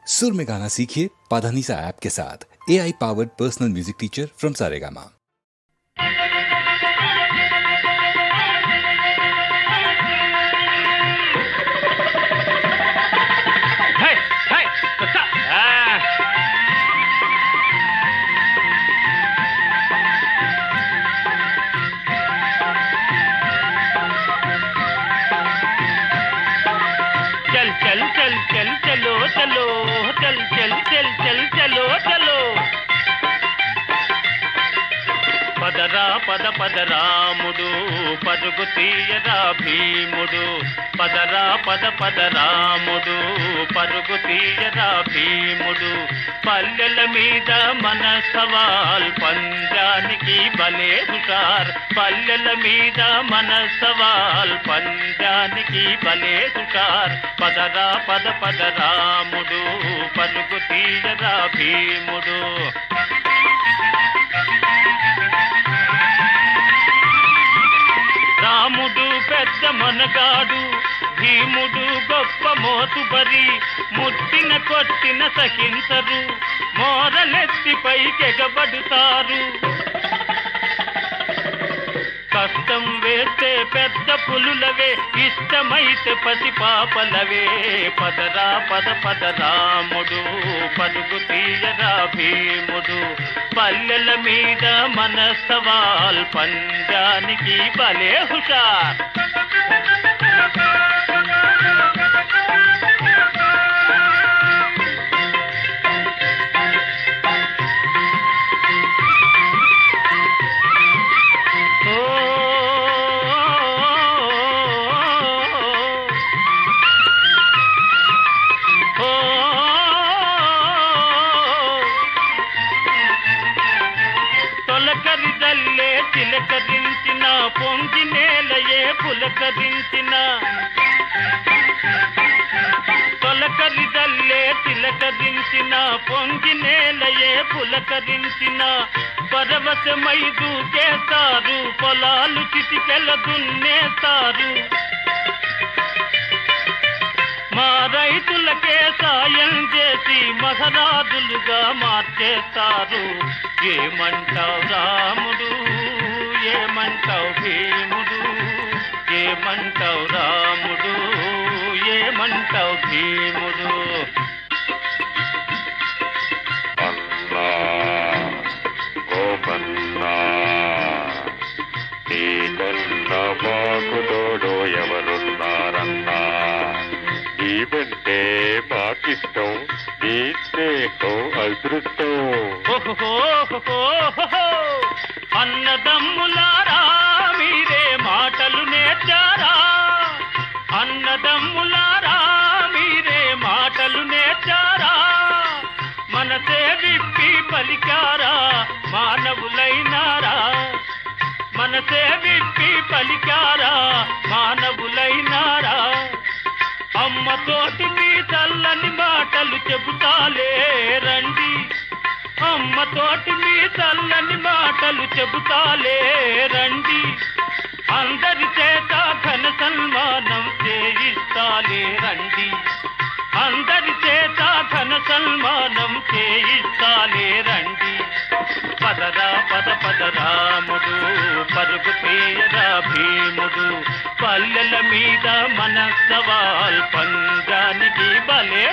सुर में गाना सीखिए पाधानीसा ऐप के साथ। AI powered personal music teacher from Saregama. పద పద రాముడు పరుగు తీయరా భీముడు పదరా పద రాముడు పరుగు తీయరా భీముడు పల్లెల మీద మన సవాల్ పంజానికి భలే హుషార్ పల్లెల మీద మన సవాల్ పంజానికి భలే హుషార్ పదరా పద రాముడు పరుగు తీయరా భీముడు రాముడు పెద్ద మనగాడు భీముడు గొప్ప మోతుబరి ముట్టిన కొట్టిన సహించరు మోరలెత్తి పైకెగబడుతారు కష్టం వేస్తే పెద్ద పులులవే ఇష్టమైతే పసి పాపలవే పదరా పద రాముడు పరుగు తీయరా భీముడు పల్లెల మీద మన సవాల్ పంజానికి భలే హుషార్ చిలకరించిన పొంగి నేలయే పులకరించిన తొలకరిదల్లే చిలకరించిన పొంగి నేలయే పులకరించిన పరవశమై దూకేస్తారు పొలాలు చిటికెల దున్నేస్తారు మా రైతులకే సాయం చేసి మహారాజులుగా మార్చేస్తారు ఏమంటావు రాముడు ఏమంటావు భీముడు ఏమంటావు రాముడు ఏమంటావు భీముడు అన్నా గోపన్నా నీకన్నా మాకు తోడు ఎవరున్నారన్నా నీవంటే మాకిష్టం నీ స్నేహం అదృష్టం అన్నదమ్ములారా మీరే మాటలు నేర్చారా అన్నదమ్ములారా మీరే మాటలు నేర్చారా మనసే విప్పి పలికారా మానవులైనారా మనసే విప్పి పలికారా మానవులైనారా అమ్మతోటి మీ చల్లని మాటలు చెబుతాలే రండి అమ్మతోటి మీ చల్లని మాటలు చెబుతాలే రండి అందరి చేత ఘన సన్మానం చేయిస్తాలే రండి అందరి చేత ఘన సన్మానం చేయిస్తాలే రండి పదరా పద రాముడు పరుగు తీయరా భీముడు పల్లెల మీద మన సవాల్ పంజానికి భలే